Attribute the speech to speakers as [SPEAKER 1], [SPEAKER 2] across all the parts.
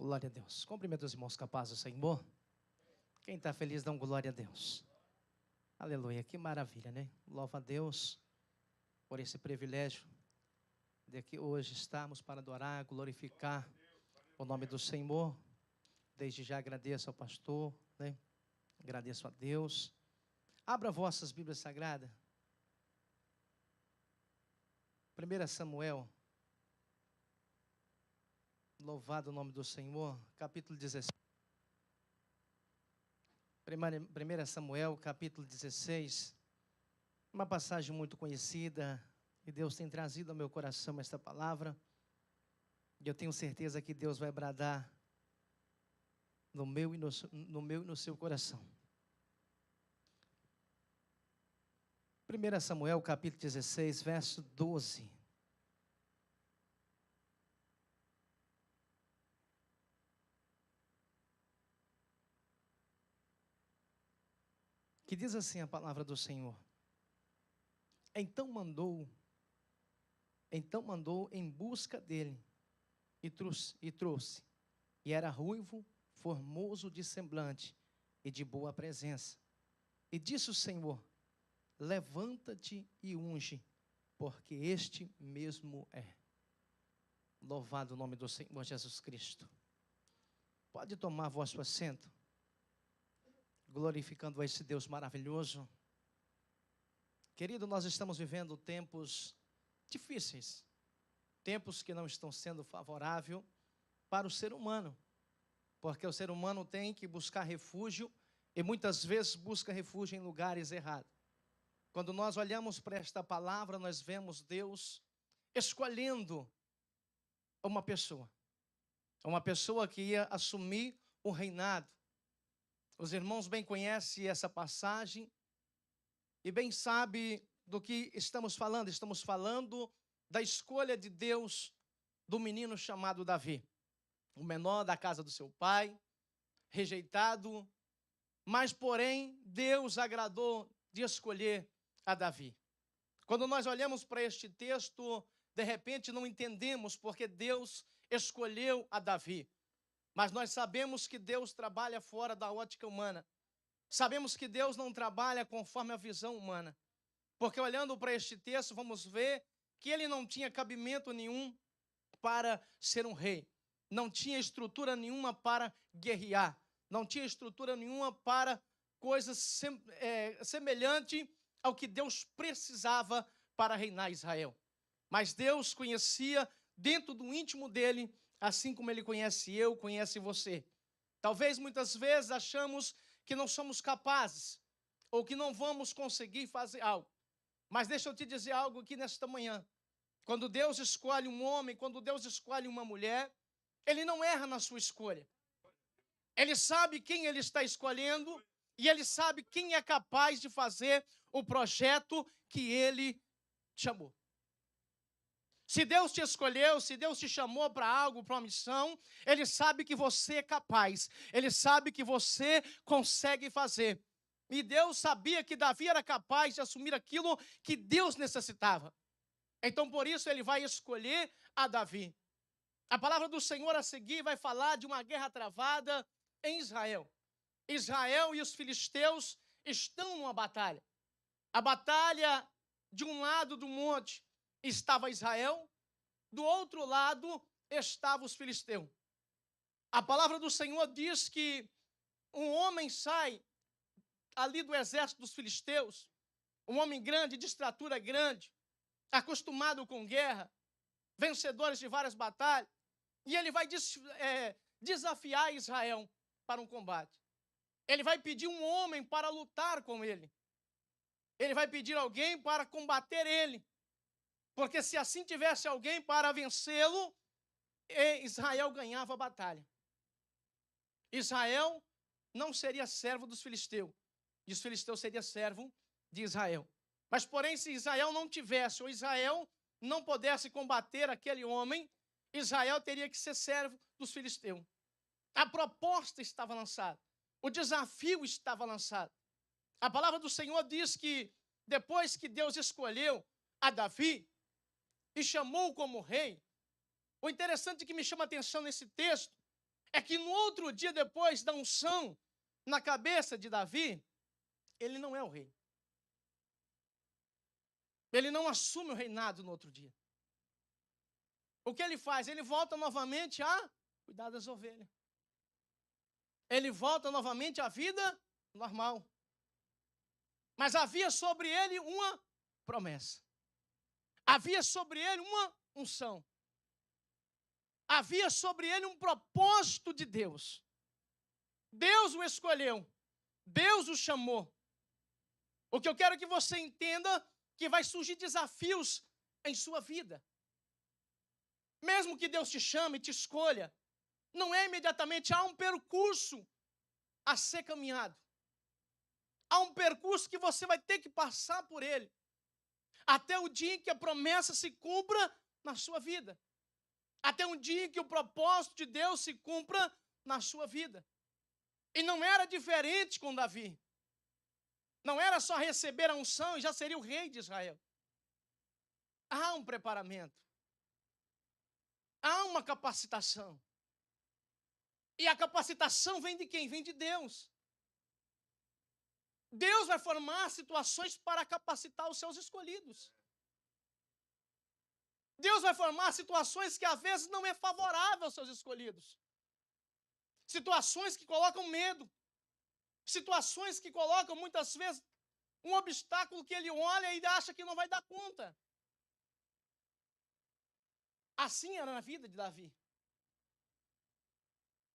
[SPEAKER 1] Glória a Deus. Cumprimento os irmãos capazes do Senhor. Quem está feliz, dá um glória a Deus. Aleluia, que maravilha, né? Louva a Deus por esse privilégio de que hoje estamos para adorar, glorificar o nome do Senhor. Desde já agradeço ao pastor, né? Agradeço a Deus. Abra vossas Bíblias Sagradas. 1 Samuel. Louvado o nome do Senhor, capítulo 16. 1 Samuel, capítulo 16. Uma passagem muito conhecida, e Deus tem trazido ao meu coração esta palavra. E eu tenho certeza que Deus vai bradar no meu e no seu coração. 1 Samuel, capítulo 16, verso 12. Que diz assim a palavra do Senhor. Então mandou em busca dele e trouxe. E era ruivo, formoso de semblante e de boa presença. E disse o Senhor: levanta-te e unge, porque este mesmo é. Louvado o nome do Senhor Jesus Cristo. Pode tomar vosso assento, glorificando a esse Deus maravilhoso. Querido, nós estamos vivendo tempos difíceis, tempos que não estão sendo favoráveis para o ser humano, porque o ser humano tem que buscar refúgio e muitas vezes busca refúgio em lugares errados. Quando nós olhamos para esta palavra, nós vemos Deus escolhendo uma pessoa que ia assumir o reinado. Os irmãos bem conhecem essa passagem e bem sabem do que estamos falando. Estamos falando da escolha de Deus do menino chamado Davi, o menor da casa do seu pai, rejeitado, mas porém Deus agradou de escolher a Davi. Quando nós olhamos para este texto, de repente não entendemos porque Deus escolheu a Davi. Mas nós sabemos que Deus trabalha fora da ótica humana. Sabemos que Deus não trabalha conforme a visão humana. Porque olhando para este texto, vamos ver que ele não tinha cabimento nenhum para ser um rei. Não tinha estrutura nenhuma para guerrear. Não tinha estrutura nenhuma para coisas semelhante ao que Deus precisava para reinar Israel. Mas Deus conhecia dentro do íntimo dele, assim como ele conhece eu, conhece você. Talvez muitas vezes achamos que não somos capazes, ou que não vamos conseguir fazer algo. Mas deixa eu te dizer algo aqui nesta manhã. Quando Deus escolhe um homem, quando Deus escolhe uma mulher, ele não erra na sua escolha. Ele sabe quem ele está escolhendo e ele sabe quem é capaz de fazer o projeto que ele chamou. Se Deus te escolheu, se Deus te chamou para algo, para uma missão, ele sabe que você é capaz, ele sabe que você consegue fazer. E Deus sabia que Davi era capaz de assumir aquilo que Deus necessitava. Então, por isso, ele vai escolher a Davi. A palavra do Senhor a seguir vai falar de uma guerra travada em Israel. Israel e os filisteus estão numa batalha. A batalha, de um lado do monte, estava Israel, do outro lado estavam os filisteus. A palavra do Senhor diz que um homem sai ali do exército dos filisteus, um homem grande, de estatura grande, acostumado com guerra, vencedores de várias batalhas, e ele vai desafiar Israel para um combate. Ele vai pedir um homem para lutar com ele. Ele vai pedir alguém para combater ele. Porque se assim tivesse alguém para vencê-lo, Israel ganhava a batalha. Israel não seria servo dos filisteus, e os filisteus seriam servo de Israel. Mas, porém, se Israel não tivesse, ou Israel não pudesse combater aquele homem, Israel teria que ser servo dos filisteus. A proposta estava lançada, o desafio estava lançado. A palavra do Senhor diz que depois que Deus escolheu a Davi e chamou como rei, o interessante que me chama a atenção nesse texto é que no outro dia, depois da unção na cabeça de Davi, ele não é o rei. Ele não assume o reinado no outro dia. O que ele faz? Ele volta novamente a cuidar das ovelhas. Ele volta novamente à vida normal. Mas havia sobre ele uma promessa. Havia sobre ele uma unção. Havia sobre ele um propósito de Deus. Deus o escolheu. Deus o chamou. O que eu quero que você entenda, que vai surgir desafios em sua vida. Mesmo que Deus te chame, te escolha, não é imediatamente, há um percurso a ser caminhado. Há um percurso que você vai ter que passar por ele, até o dia em que a promessa se cumpra na sua vida. Até um dia em que o propósito de Deus se cumpra na sua vida. E não era diferente com Davi. Não era só receber a unção e já seria o rei de Israel. Há um preparamento. Há uma capacitação. E a capacitação vem de quem? Vem de Deus. Deus vai formar situações para capacitar os seus escolhidos. Deus vai formar situações que às vezes não é favorável aos seus escolhidos. Situações que colocam medo. Situações que colocam muitas vezes um obstáculo que ele olha e acha que não vai dar conta. Assim era na vida de Davi.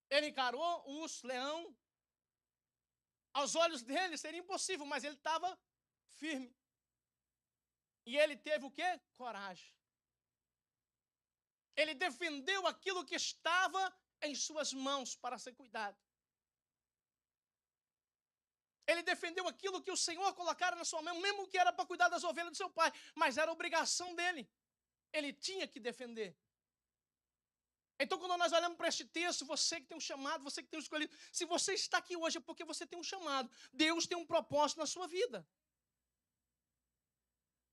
[SPEAKER 1] Ele encarou o urso, leão. Aos olhos dele seria impossível, mas ele estava firme. E ele teve o quê? Coragem. Ele defendeu aquilo que estava em suas mãos para ser cuidado. Ele defendeu aquilo que o Senhor colocara na sua mão, mesmo que era para cuidar das ovelhas do seu pai, mas era obrigação dele. Ele tinha que defender. Então, quando nós olhamos para este texto, você que tem um chamado, você que tem um escolhido, se você está aqui hoje é porque você tem um chamado. Deus tem um propósito na sua vida.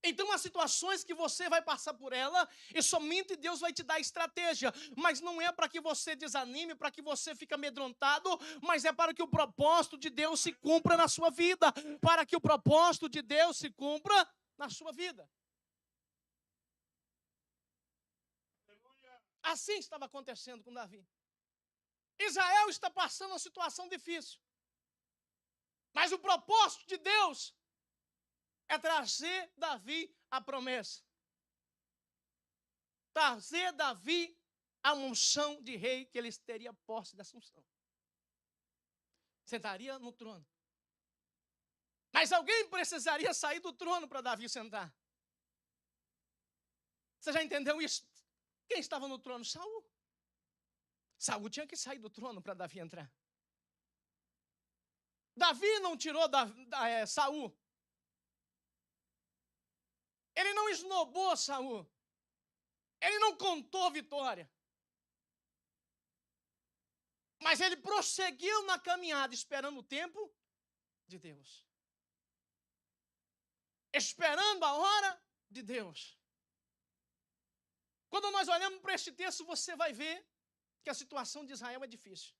[SPEAKER 1] Então, há situações que você vai passar por ela e somente Deus vai te dar estratégia. Mas não é para que você desanime, para que você fique amedrontado, mas é para que o propósito de Deus se cumpra na sua vida. Para que o propósito de Deus se cumpra na sua vida. Assim estava acontecendo com Davi. Israel está passando uma situação difícil. Mas o propósito de Deus é trazer Davi a promessa. Trazer Davi a unção de rei, que ele teria posse dessa unção. Sentaria no trono. Mas alguém precisaria sair do trono para Davi sentar. Você já entendeu isso? Quem estava no trono? Saul. Saul tinha que sair do trono para Davi entrar. Davi não tirou Saul. Ele não esnobou Saul. Ele não contou vitória. Mas ele prosseguiu na caminhada, esperando o tempo de Deus. Esperando a hora de Deus. Quando nós olhamos para este texto, você vai ver que a situação de Israel é difícil.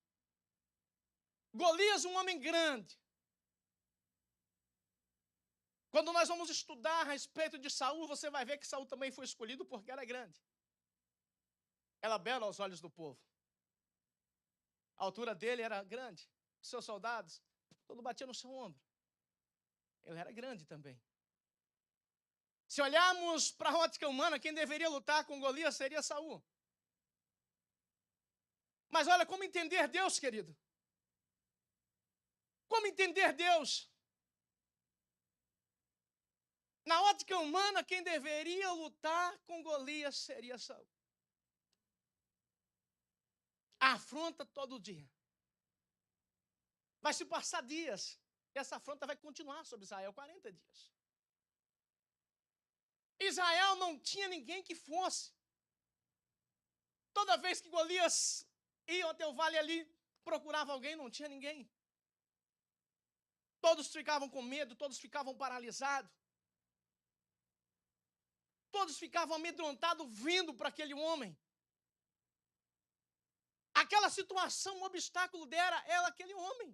[SPEAKER 1] Golias, um homem grande. Quando nós vamos estudar a respeito de Saul, você vai ver que Saul também foi escolhido porque era grande. Era belo aos olhos do povo. A altura dele era grande. Seus soldados, todo batia no seu ombro. Ele era grande também. Se olharmos para a ótica humana, quem deveria lutar com Golias seria Saul. Mas olha, como entender Deus, querido? Como entender Deus? Na ótica humana, quem deveria lutar com Golias seria Saul. A afronta todo dia. Vai se passar dias. E essa afronta vai continuar sobre Israel 40 dias. Israel não tinha ninguém que fosse. Toda vez que Golias ia até o vale ali, procurava alguém, não tinha ninguém. Todos ficavam com medo, todos ficavam paralisados. Todos ficavam amedrontados vindo para aquele homem. A Aquela situação, o obstáculo dera ela, aquele homem.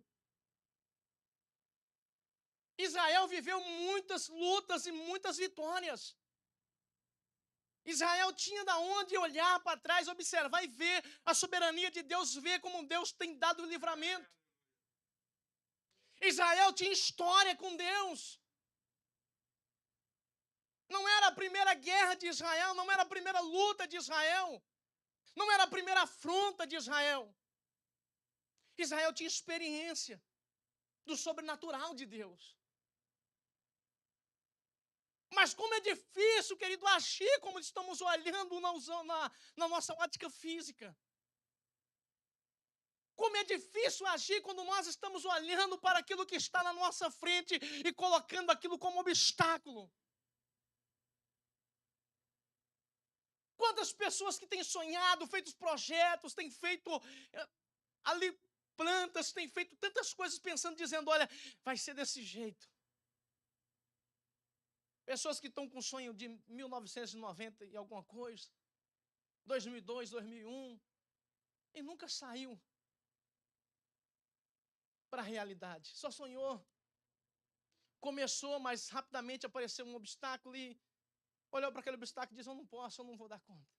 [SPEAKER 1] Israel viveu muitas lutas e muitas vitórias. Israel tinha da onde olhar para trás, observar e ver a soberania de Deus, ver como Deus tem dado o livramento. Israel tinha história com Deus. Não era a primeira guerra de Israel, não era a primeira luta de Israel, não era a primeira afronta de Israel. Israel tinha experiência do sobrenatural de Deus. Mas como é difícil, querido, agir como estamos olhando na nossa ótica física. Como é difícil agir quando nós estamos olhando para aquilo que está na nossa frente e colocando aquilo como obstáculo. Quantas pessoas que têm sonhado, feito projetos, têm feito ali plantas, têm feito tantas coisas pensando, dizendo, olha, vai ser desse jeito. Pessoas que estão com sonho de 1990 e alguma coisa, 2002, 2001, e nunca saiu para a realidade. Só sonhou. Começou, mas rapidamente apareceu um obstáculo e olhou para aquele obstáculo e disse, eu não posso, eu não vou dar conta.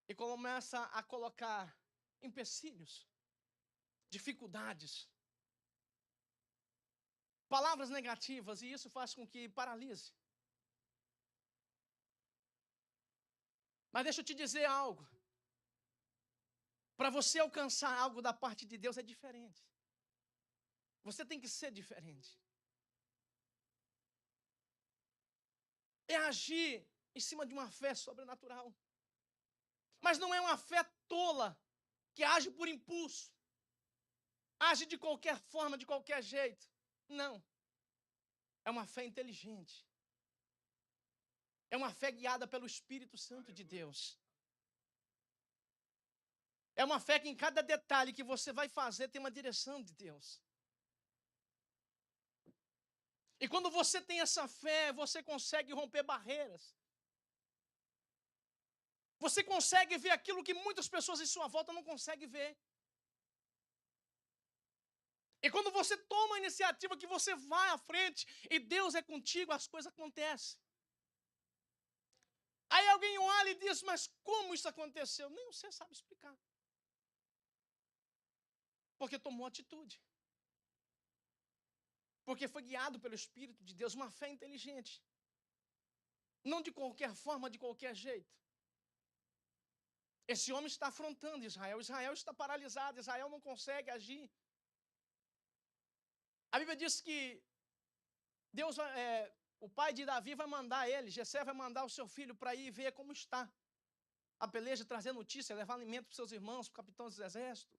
[SPEAKER 1] E começa a colocar empecilhos, dificuldades, palavras negativas, e isso faz com que paralise. Mas deixa eu te dizer algo. Para você alcançar algo da parte de Deus é diferente. Você tem que ser diferente. É agir em cima de uma fé sobrenatural. Mas não é uma fé tola, que age por impulso. Age de qualquer forma, de qualquer jeito. Não. É uma fé inteligente. É uma fé guiada pelo Espírito Santo de Deus. É uma fé que em cada detalhe que você vai fazer tem uma direção de Deus. E quando você tem essa fé, você consegue romper barreiras. Você consegue ver aquilo que muitas pessoas em sua volta não conseguem ver. E quando você toma a iniciativa, que você vai à frente e Deus é contigo, as coisas acontecem. Aí alguém olha e diz, mas como isso aconteceu? Nem você sabe explicar. Porque tomou atitude. Porque foi guiado pelo Espírito de Deus, uma fé inteligente. Não de qualquer forma, de qualquer jeito. Esse homem está afrontando Israel. Israel está paralisado, Israel não consegue agir. A Bíblia diz que Deus, o pai de Davi vai mandar ele, Jessé vai mandar o seu filho para ir ver como está a peleja, trazer notícia, levar alimento para os seus irmãos, para o capitão dos exércitos.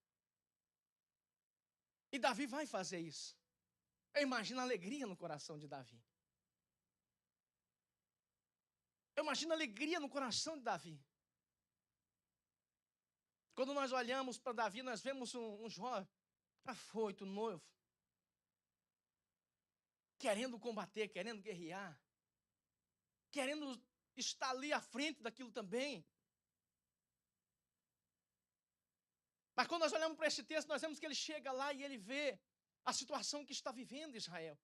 [SPEAKER 1] E Davi vai fazer isso. Eu imagino a alegria no coração de Davi. Eu imagino a alegria no coração de Davi. Quando nós olhamos para Davi, nós vemos um jovem afoito, noivo, querendo combater, querendo guerrear, querendo estar ali à frente daquilo também. Mas quando nós olhamos para esse texto, nós vemos que ele chega lá e ele vê a situação que está vivendo Israel.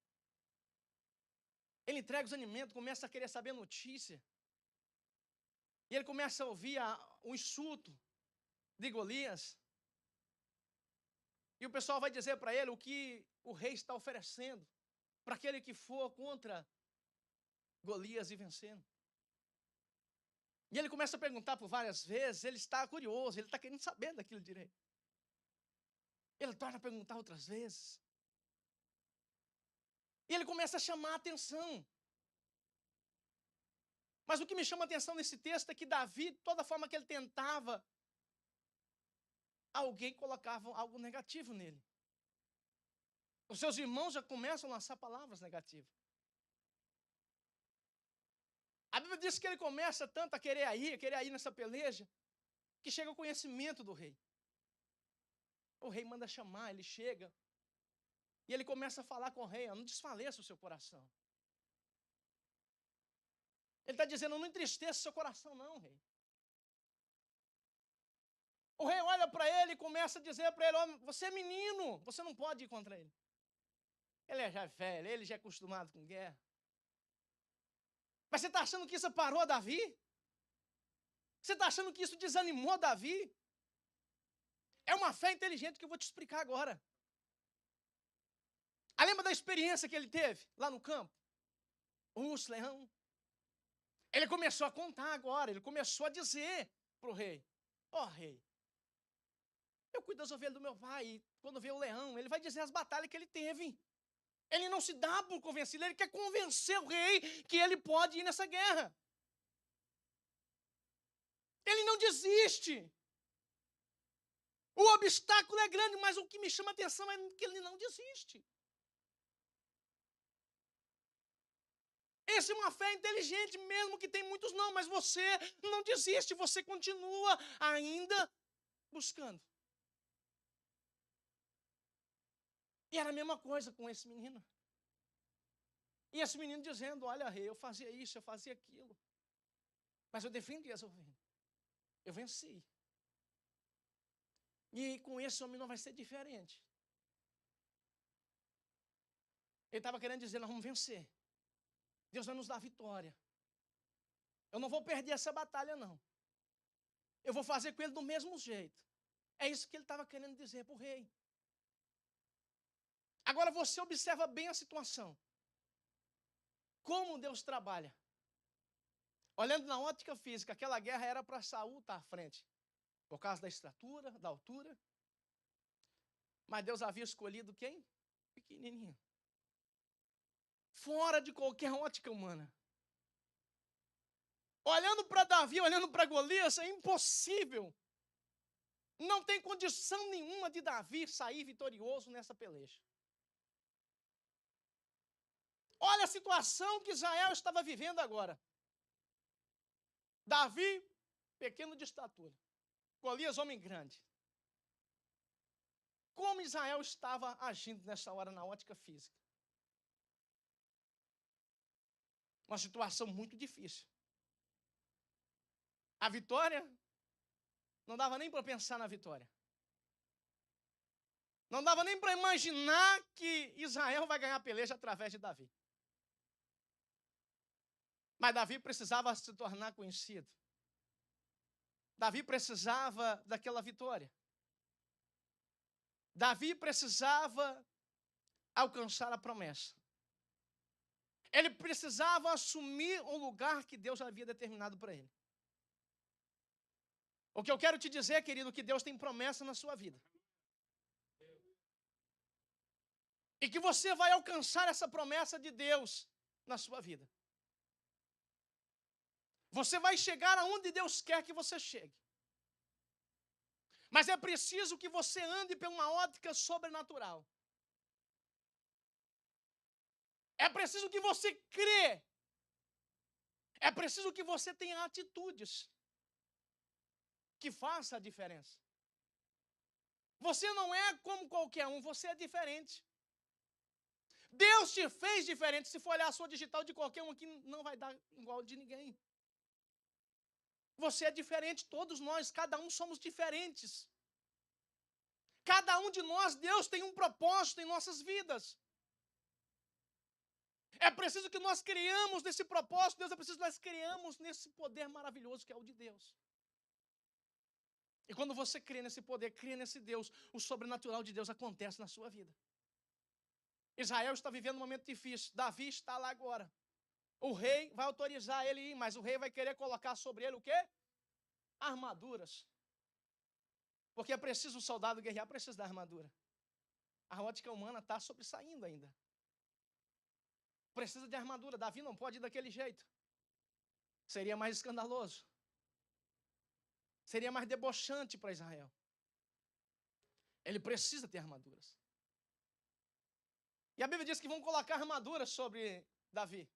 [SPEAKER 1] Ele entrega os alimentos, começa a querer saber notícia. E ele começa a ouvir o insulto de Golias. E o pessoal vai dizer para ele o que o rei está oferecendo para aquele que for contra Golias e vencendo. E ele começa a perguntar por várias vezes, ele está curioso, ele está querendo saber daquilo direito. Ele torna a perguntar outras vezes. E ele começa a chamar a atenção. Mas o que me chama a atenção nesse texto é que Davi, toda forma que ele tentava, alguém colocava algo negativo nele. Os seus irmãos já começam a lançar palavras negativas. A Bíblia diz que ele começa tanto a querer ir nessa peleja, que chega ao conhecimento do rei. O rei manda chamar, ele chega, e ele começa a falar com o rei, não desfaleça o seu coração. Ele está dizendo, não entristeça o seu coração não, rei. O rei olha para ele e começa a dizer para ele: oh, você é menino, você não pode ir contra ele. Ele já é velho, ele já é acostumado com guerra. Mas você está achando que isso parou Davi? Você está achando que isso desanimou Davi? É uma fé inteligente que eu vou te explicar agora. Lembra da experiência que ele teve lá no campo? O urso, leão. Ele começou a contar agora, ele começou a dizer para o rei: ó rei, eu cuido das ovelhas do meu pai, e quando vê o leão, ele vai dizer as batalhas que ele teve. Ele não se dá por convencido, ele quer convencer o rei que ele pode ir nessa guerra. Ele não desiste. O obstáculo é grande, mas o que me chama a atenção é que ele não desiste. Essa é uma fé inteligente, mesmo que tem muitos não, mas você não desiste, você continua ainda buscando. E era a mesma coisa com esse menino. E esse menino dizendo: olha rei, eu fazia isso, eu fazia aquilo, mas eu defendi as ovelhas. Eu venci. E com esse homem não vai ser diferente. Ele estava querendo dizer: nós vamos vencer. Deus vai nos dar vitória. Eu não vou perder essa batalha, não. Eu vou fazer com ele do mesmo jeito. É isso que ele estava querendo dizer para o rei. Agora você observa bem a situação. Como Deus trabalha. Olhando na ótica física, aquela guerra era para Saul estar à frente. Por causa da estatura, da altura. Mas Deus havia escolhido quem? Pequenininho. Fora de qualquer ótica humana. Olhando para Davi, olhando para Golias, é impossível. Não tem condição nenhuma de Davi sair vitorioso nessa peleja. Olha a situação que Israel estava vivendo agora. Davi, pequeno de estatura. Golias, homem grande. Como Israel estava agindo nessa hora na ótica física? Uma situação muito difícil. A vitória, não dava nem para pensar na vitória. Não dava nem para imaginar que Israel vai ganhar a peleja através de Davi. Mas Davi precisava se tornar conhecido. Davi precisava daquela vitória. Davi precisava alcançar a promessa. Ele precisava assumir o lugar que Deus havia determinado para ele. O que eu quero te dizer, querido, que Deus tem promessa na sua vida. E que você vai alcançar essa promessa de Deus na sua vida. Você vai chegar aonde Deus quer que você chegue. Mas é preciso que você ande por uma ótica sobrenatural. É preciso que você crê. É preciso que você tenha atitudes que façam a diferença. Você não é como qualquer um, você é diferente. Deus te fez diferente. Se for olhar a sua digital de qualquer um aqui, não vai dar igual de ninguém. Você é diferente, todos nós, cada um somos diferentes. Cada um de nós, Deus tem um propósito em nossas vidas. É preciso que nós criamos nesse propósito, Deus, é preciso que nós criamos nesse poder maravilhoso que é o de Deus. E quando você crê nesse poder, crê nesse Deus, o sobrenatural de Deus acontece na sua vida. Israel está vivendo um momento difícil, Davi está lá agora. O rei vai autorizar ele ir, mas o rei vai querer colocar sobre ele o quê? Armaduras. Porque é preciso o soldado guerrear, precisa da armadura. A ótica humana está sobressaindo ainda. Precisa de armadura. Davi não pode ir daquele jeito. Seria mais escandaloso. Seria mais debochante para Israel. Ele precisa ter armaduras. E a Bíblia diz que vão colocar armaduras sobre Davi.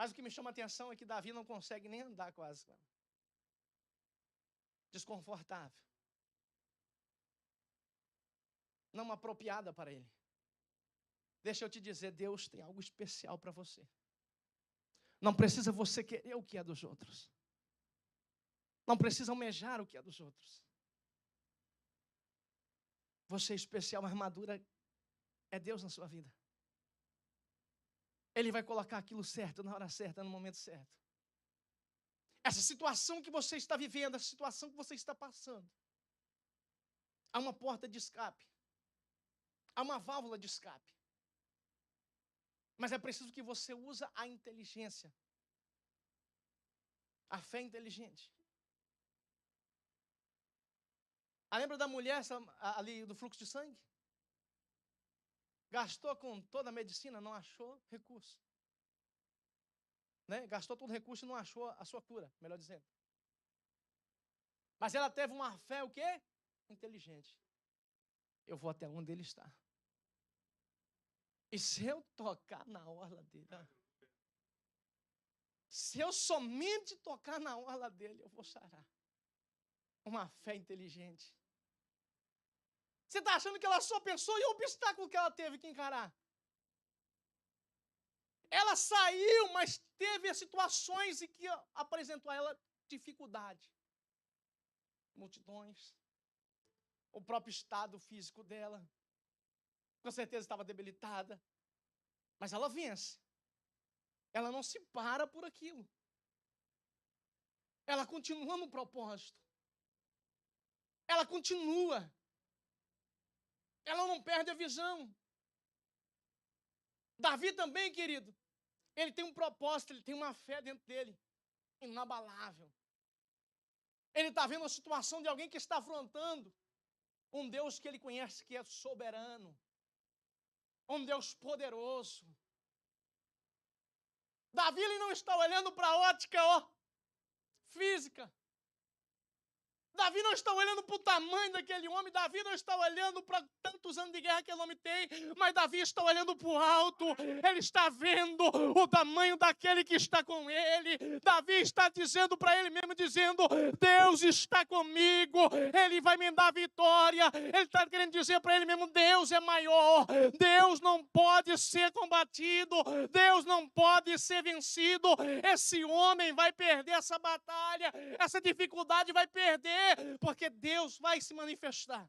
[SPEAKER 1] Mas o que me chama a atenção é que Davi não consegue nem andar quase. Desconfortável. Não apropriada para ele. Deixa eu te dizer, Deus tem algo especial para você. Não precisa você querer o que é dos outros. Não precisa almejar o que é dos outros. Você é especial, a armadura é Deus na sua vida. Ele vai colocar aquilo certo, na hora certa, no momento certo. Essa situação que você está vivendo, essa situação que você está passando, há uma porta de escape. Há uma válvula de escape. Mas é preciso que você use a inteligência. A fé inteligente. Lembra da mulher ali do fluxo de sangue? Gastou com toda a medicina, não achou recurso. Né? Gastou todo o recurso e não achou a sua cura, melhor dizendo. Mas ela teve uma fé, o quê? Inteligente. Eu vou até onde ele está. E se eu tocar na orla dele, se eu somente tocar na orla dele, eu vou sarar. Uma fé inteligente. Você está achando que ela só pensou em um obstáculo que ela teve que encarar? Ela saiu, mas teve situações em que apresentou a ela dificuldade. Multidões. O próprio estado físico dela. Com certeza estava debilitada. Mas ela vence. Ela não se para por aquilo. Ela continua no propósito. Ela continua. Ela não perde a visão. Davi também, querido, ele tem um propósito, ele tem uma fé dentro dele, inabalável. Ele está vendo a situação de alguém que está afrontando um Deus que ele conhece que é soberano, um Deus poderoso. Davi ele não está olhando para a ótica física. Davi não está olhando para o tamanho daquele homem, Davi não está olhando para tantos anos de guerra que aquele homem tem, mas Davi está olhando para o alto, ele está vendo o tamanho daquele que está com ele. Davi está dizendo para ele mesmo, dizendo, Deus está comigo, ele vai me dar vitória. Ele está querendo dizer para ele mesmo, Deus é maior, Deus não pode ser combatido, Deus não pode ser vencido. Esse homem vai perder essa batalha, essa dificuldade vai perder, porque Deus vai se manifestar.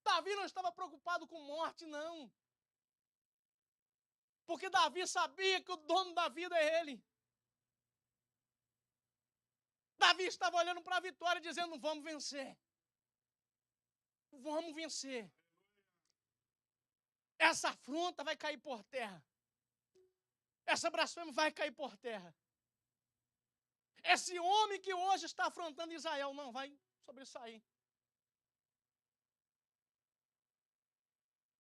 [SPEAKER 1] Davi não estava preocupado com morte, não. Porque Davi sabia que o dono da vida é ele. Davi estava olhando para a vitória, dizendo, vamos vencer. Vamos vencer. Essa afronta vai cair por terra. Essa blasfêmia vai cair por terra. Esse homem que hoje está afrontando Israel não vai sobressair.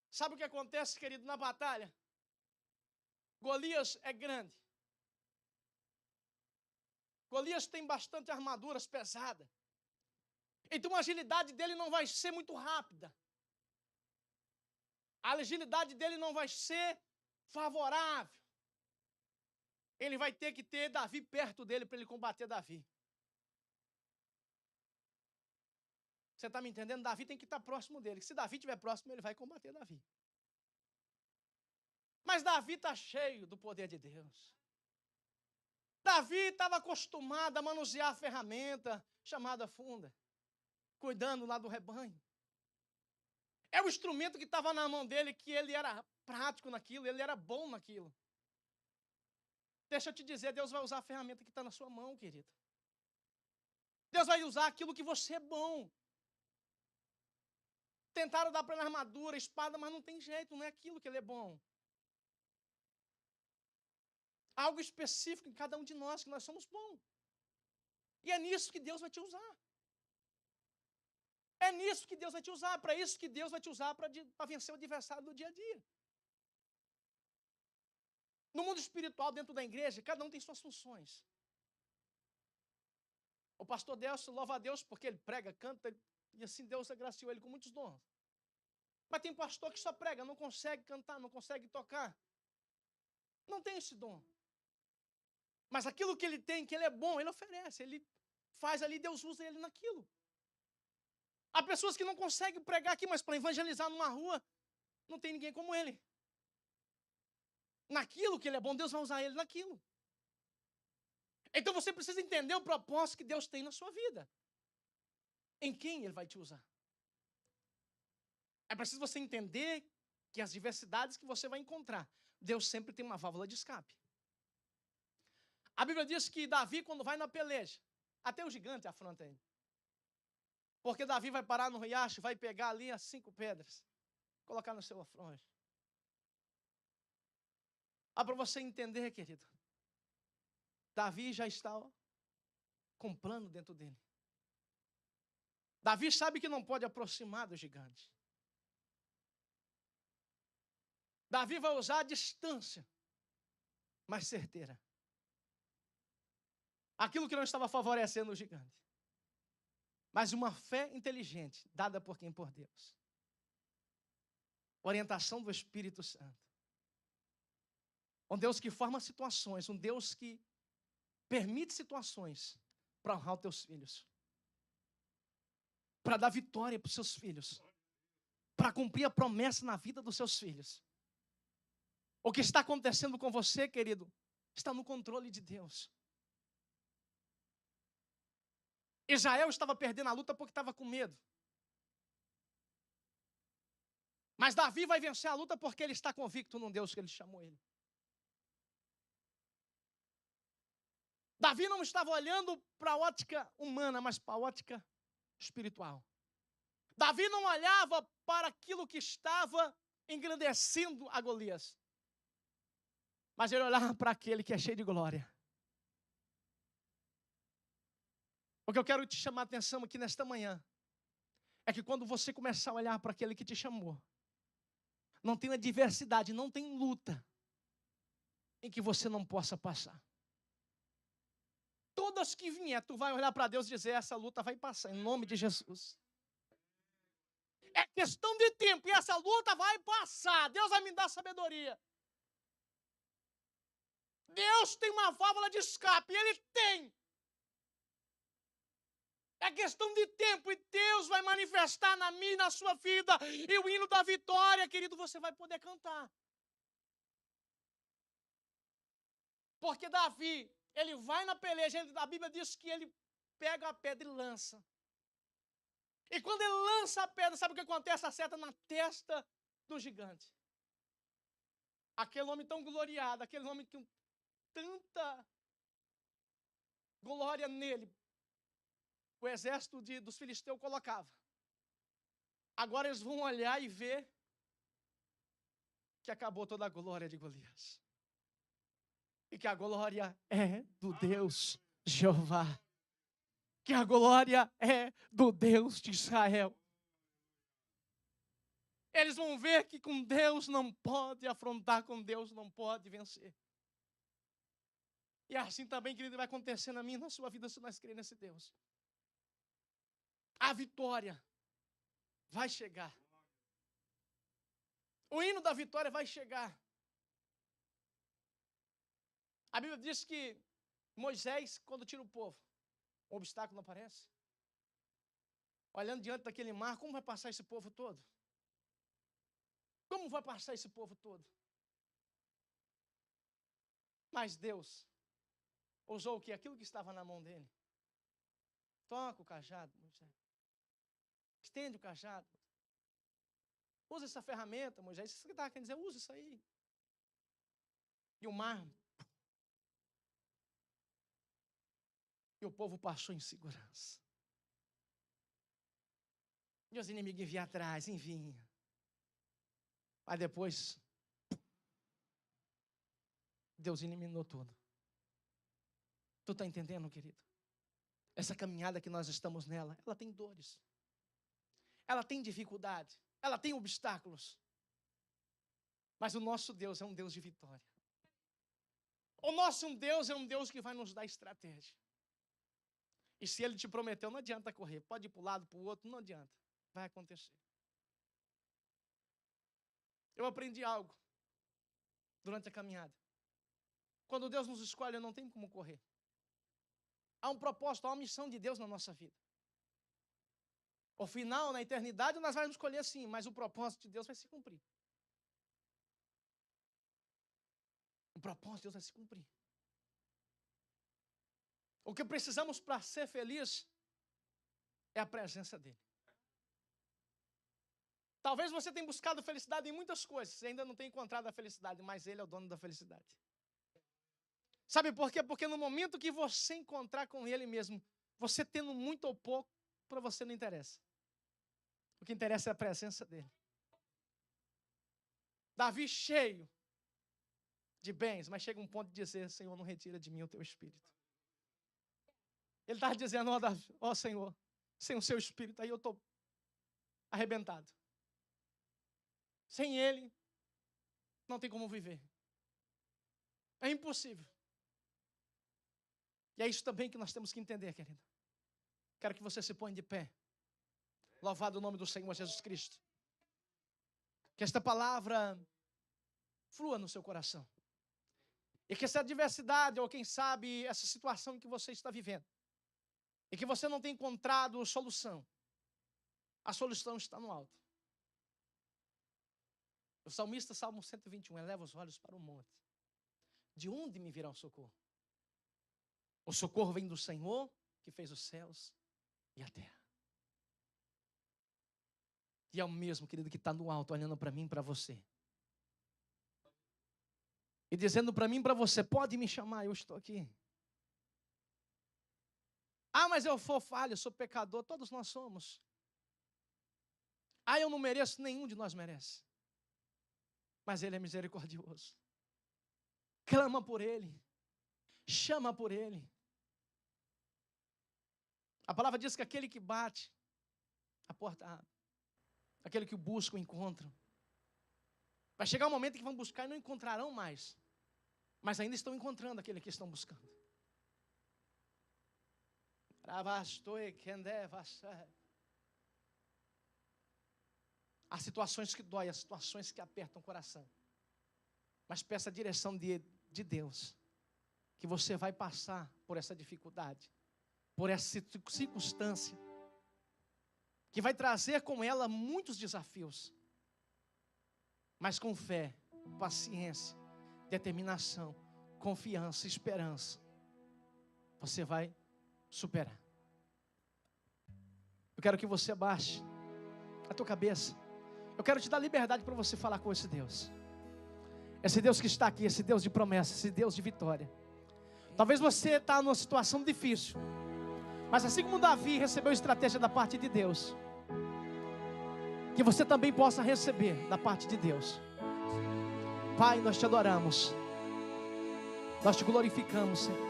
[SPEAKER 1] Sabe o que acontece, querido, na batalha? Golias é grande. Golias tem bastante armaduras pesadas. Então a agilidade dele não vai ser muito rápida. A agilidade dele não vai ser favorável. Ele vai ter que ter Davi perto dele para ele combater Davi. Você está me entendendo? Davi tem que estar próximo dele. Se Davi estiver próximo, ele vai combater Davi. Mas Davi está cheio do poder de Deus. Davi estava acostumado a manusear a ferramenta chamada funda, cuidando lá do rebanho. É o instrumento que estava na mão dele, que ele era prático naquilo, ele era bom naquilo. Deixa eu te dizer, Deus vai usar a ferramenta que está na sua mão, querido. Deus vai usar aquilo que você é bom. Tentaram dar para ele armadura, espada, mas não tem jeito, não é aquilo que ele é bom. Algo específico em cada um de nós, que nós somos bons. E é nisso que Deus vai te usar. É nisso que Deus vai te usar, para isso que Deus vai te usar para vencer o adversário do dia a dia. No mundo espiritual, dentro da igreja, cada um tem suas funções. O pastor Delcio louva a Deus porque ele prega, canta, e assim Deus agraciou ele com muitos dons. Mas tem pastor que só prega, não consegue cantar, não consegue tocar. Não tem esse dom. Mas aquilo que ele tem, que ele é bom, ele oferece, ele faz ali, Deus usa ele naquilo. Há pessoas que não conseguem pregar aqui, mas para evangelizar numa rua, não tem ninguém como ele. Naquilo que ele é bom, Deus vai usar ele naquilo. Então você precisa entender o propósito que Deus tem na sua vida. Em quem Ele vai te usar. É preciso você entender que as diversidades que você vai encontrar, Deus sempre tem uma válvula de escape. A Bíblia diz que Davi, quando vai na peleja, até o gigante afronta ele. Porque Davi vai parar no riacho, vai pegar ali as 5 pedras, colocar no seu afronte. Para você entender, querido, Davi já está com um plano dentro dele. Davi sabe que não pode aproximar do gigante. Davi vai usar a distância mais certeira. Aquilo que não estava favorecendo o gigante. Mas uma fé inteligente, dada por quem? Por Deus. Orientação do Espírito Santo. Um Deus que forma situações, um Deus que permite situações para honrar os teus filhos. Para dar vitória para os seus filhos. Para cumprir a promessa na vida dos seus filhos. O que está acontecendo com você, querido, está no controle de Deus. Israel estava perdendo a luta porque estava com medo. Mas Davi vai vencer a luta porque ele está convicto num Deus que ele chamou ele. Davi não estava olhando para a ótica humana, mas para a ótica espiritual. Davi não olhava para aquilo que estava engrandecendo a Golias. Mas ele olhava para aquele que é cheio de glória. O que eu quero te chamar a atenção aqui nesta manhã é que quando você começar a olhar para aquele que te chamou, não tem adversidade, não tem luta em que você não possa passar. Todas que vier, tu vai olhar para Deus e dizer, essa luta vai passar, em nome de Jesus. É questão de tempo, e essa luta vai passar. Deus vai me dar sabedoria. Deus tem uma válvula de escape, Ele tem. É questão de tempo, e Deus vai manifestar na minha e na sua vida. E o hino da vitória, querido, você vai poder cantar. Porque Davi, ele vai na peleja, a Bíblia diz que ele pega a pedra e lança. E quando ele lança a pedra, sabe o que acontece? Acerta na testa do gigante. Aquele homem tão gloriado, aquele homem com tanta glória nele, o exército dos filisteus colocava. Agora eles vão olhar e ver que acabou toda a glória de Golias. E que a glória é do Deus Jeová. Que a glória é do Deus de Israel. Eles vão ver que com Deus não pode afrontar, com Deus não pode vencer. E assim também, querido, vai acontecer na minha e na sua vida se nós crermos nesse Deus. A vitória vai chegar. O hino da vitória vai chegar. A Bíblia diz que Moisés, quando tira o povo, o obstáculo não aparece. Olhando diante daquele mar, como vai passar esse povo todo? Como vai passar esse povo todo? Mas Deus usou o quê? Aquilo que estava na mão dele. Toca o cajado, Moisés. Estende o cajado. Usa essa ferramenta, Moisés. Isso que estava querendo dizer, usa isso aí. E o mar. E o povo passou em segurança. E os inimigos vinham atrás, vinha. Mas depois, Deus eliminou tudo. Tu está entendendo, querido? Essa caminhada que nós estamos nela, ela tem dores. Ela tem dificuldade. Ela tem obstáculos. Mas o nosso Deus é um Deus de vitória. O nosso Deus é um Deus que vai nos dar estratégia. E se Ele te prometeu, não adianta correr. Pode ir para um lado, para o outro, não adianta. Vai acontecer. Eu aprendi algo durante a caminhada. Quando Deus nos escolhe, não tem como correr. Há um propósito, há uma missão de Deus na nossa vida. O final, na eternidade, nós vamos escolher sim, mas o propósito de Deus vai se cumprir. O propósito de Deus vai se cumprir. O que precisamos para ser feliz é a presença dele. Talvez você tenha buscado felicidade em muitas coisas, e ainda não tenha encontrado a felicidade, mas ele é o dono da felicidade. Sabe por quê? Porque no momento que você encontrar com ele mesmo, você tendo muito ou pouco, para você não interessa. O que interessa é a presença dele. Davi cheio de bens, mas chega um ponto de dizer: Senhor, não retira de mim o teu espírito. Ele está dizendo: ó Senhor, sem o seu espírito, aí eu estou arrebentado. Sem ele, não tem como viver. É impossível. E é isso também que nós temos que entender, querido. Quero que você se ponha de pé. Louvado o nome do Senhor Jesus Cristo. Que esta palavra flua no seu coração. E que essa adversidade, ou quem sabe, essa situação que você está vivendo, e que você não tem encontrado solução, a solução está no alto. O salmista, Salmo 121, eleva os olhos para o monte. De onde me virá o socorro? O socorro vem do Senhor, que fez os céus e a terra. E é o mesmo, querido, que está no alto, olhando para mim e para você. E dizendo para mim e para você: pode me chamar, eu estou aqui. Ah, mas eu sou falho, eu sou pecador, todos nós somos. Ah, eu não mereço, nenhum de nós merece. Mas ele é misericordioso. Clama por ele. Chama por ele. A palavra diz que aquele que bate, a porta abre. Aquele que busca o encontra. Vai chegar um momento em que vão buscar e não encontrarão mais. Mas ainda estão encontrando aquele que estão buscando. Há situações que doem, há situações que apertam o coração. Mas peça a direção de Deus, que você vai passar por essa dificuldade, por essa circunstância, que vai trazer com ela muitos desafios. Mas com fé, paciência, determinação, confiança, esperança, você vai superar. Eu quero que você abaixe a tua cabeça. Eu quero te dar liberdade para você falar com esse Deus. Esse Deus que está aqui, esse Deus de promessa, esse Deus de vitória. Talvez você está numa situação difícil, mas assim como Davi recebeu estratégia da parte de Deus, que você também possa receber da parte de Deus. Pai, nós te adoramos, nós te glorificamos, Senhor.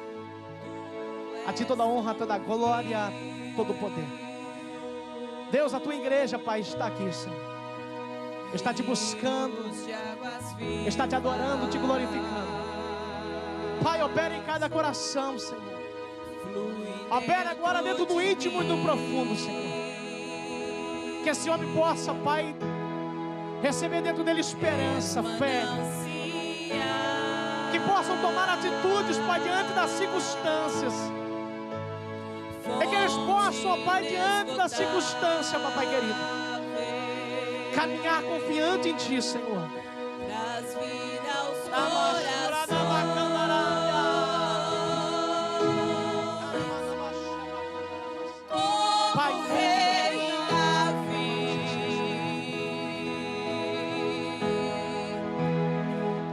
[SPEAKER 1] A ti toda a honra, toda a glória, todo o poder. Deus, a tua igreja, Pai, está aqui, Senhor. Está te buscando, está te adorando, te glorificando. Pai, opera em cada coração, Senhor. Opera agora dentro do íntimo e do profundo, Senhor. Que esse homem possa, Pai, receber dentro dele esperança, fé. Que possam tomar atitudes, Pai, diante das circunstâncias. E que eles possam, Pai, diante da circunstância, Papai querido, caminhar confiante em Ti, Senhor.
[SPEAKER 2] Traz vida aos corações. Como Rei Davi,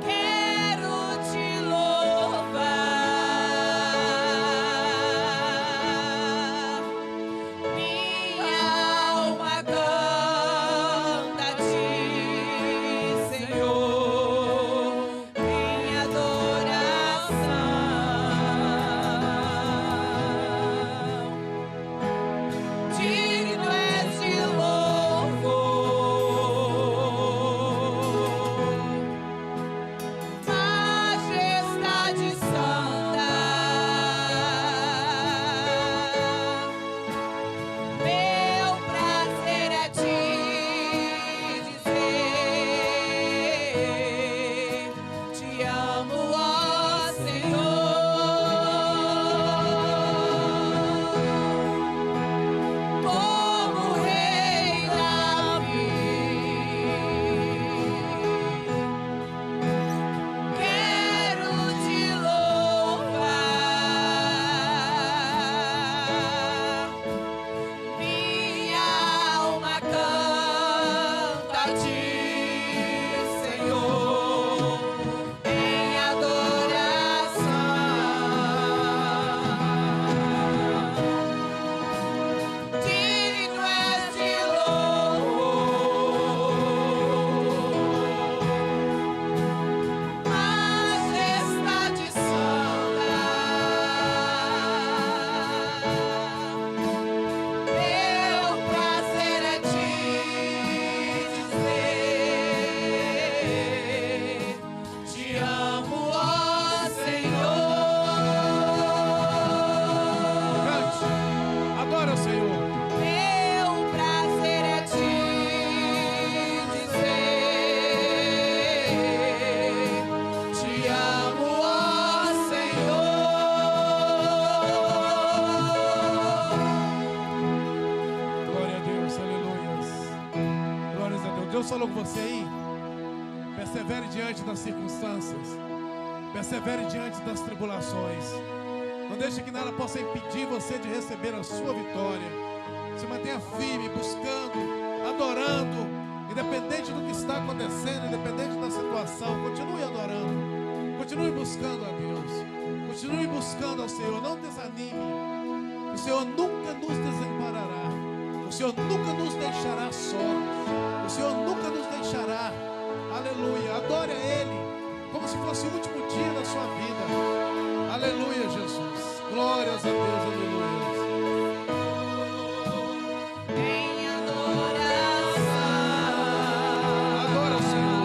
[SPEAKER 2] quero te louvar. Minha alma canta a Ti, Senhor.
[SPEAKER 3] falou com você aí? Persevere diante das circunstâncias. Persevere diante das tribulações. Não deixe que nada possa impedir você de receber a sua vitória. Se mantenha firme, buscando, adorando, independente do que está acontecendo, independente da situação. Continue adorando, continue buscando a Deus, continue buscando ao Senhor. Não desanime. O Senhor nunca nos desamparará. O Senhor nunca nos deixará sós. O Senhor nunca nos deixará. Aleluia. Adore a Ele como se fosse o último dia da sua vida. Aleluia, Jesus. Glórias a Deus. Aleluia.
[SPEAKER 2] Em adoração.
[SPEAKER 3] Adora o Senhor.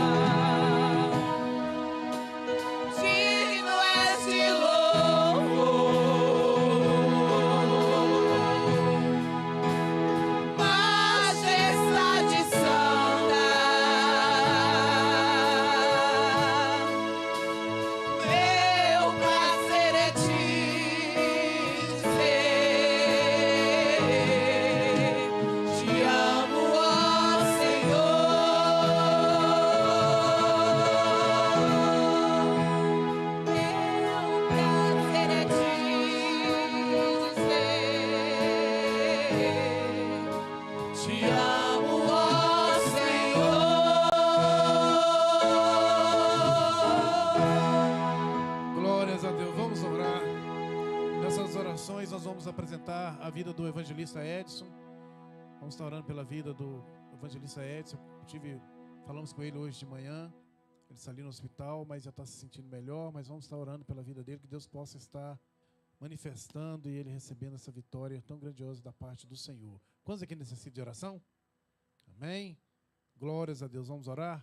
[SPEAKER 2] Digno és de louvor, majestade santa. Meu prazer é te dizer, te amo, ó Senhor. Meu prazer é te dizer, te amo, ó Senhor.
[SPEAKER 3] Glórias a Deus. Vamos orar. Nessas orações nós vamos apresentar a vida do evangelista Edson. Vamos estar orando pela vida do evangelista Edson. Falamos com ele hoje de manhã. Ele está ali no hospital, mas já está se sentindo melhor. Mas vamos estar orando pela vida dele, que Deus possa estar manifestando e ele recebendo essa vitória tão grandiosa da parte do Senhor. Quantos aqui necessitam de oração? Amém? Glórias a Deus. Vamos orar?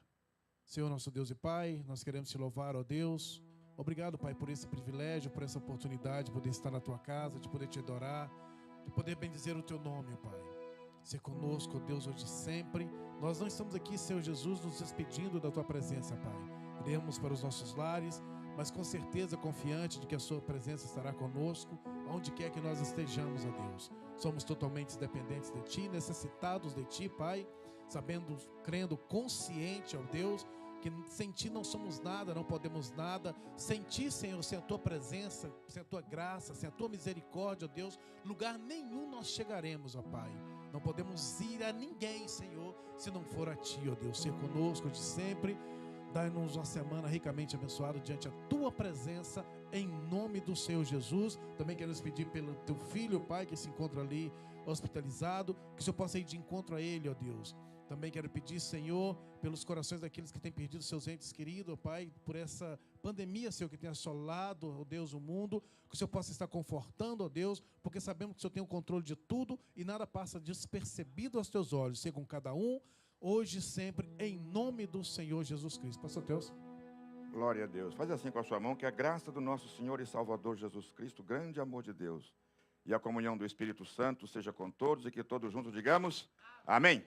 [SPEAKER 3] Senhor, nosso Deus e Pai, nós queremos te louvar, ó Deus. Obrigado, Pai, por esse privilégio, por essa oportunidade de poder estar na tua casa, de poder te adorar, de poder bendizer o teu nome, ó Pai. Ser conosco, ó Deus, hoje e sempre. Nós não estamos aqui, Senhor Jesus, nos despedindo da tua presença, Pai. Iremos para os nossos lares, mas com certeza confiante de que a sua presença estará conosco, onde quer que nós estejamos, ó Deus. Somos totalmente dependentes de ti, necessitados de ti, Pai, sabendo, crendo, consciente, ó Deus, que sem ti não somos nada, não podemos nada. Sem ti, Senhor, sem a tua presença, sem a tua graça, sem a tua misericórdia, ó Deus, lugar nenhum nós chegaremos, ó Pai. Não podemos ir a ninguém, Senhor, se não for a ti, ó Deus. Ser conosco de sempre. Dai-nos uma semana ricamente abençoada diante da tua presença, em nome do Senhor Jesus. Também queremos pedir pelo teu filho, Pai, que se encontra ali hospitalizado, que o Senhor possa ir de encontro a ele, ó Deus. Também quero pedir, Senhor, pelos corações daqueles que têm perdido seus entes queridos, ó Pai, por essa pandemia, Senhor, que tem assolado, ó Deus, o mundo, que o Senhor possa estar confortando, ó Deus, porque sabemos que o Senhor tem o controle de tudo e nada passa despercebido aos teus olhos. Seja com cada um, hoje e sempre, em nome do Senhor Jesus Cristo. Pastor Teus.
[SPEAKER 4] Glória a Deus. Faz assim com a sua mão, que a graça do nosso Senhor e Salvador Jesus Cristo, o grande amor de Deus e a comunhão do Espírito Santo seja com todos e que todos juntos digamos amém.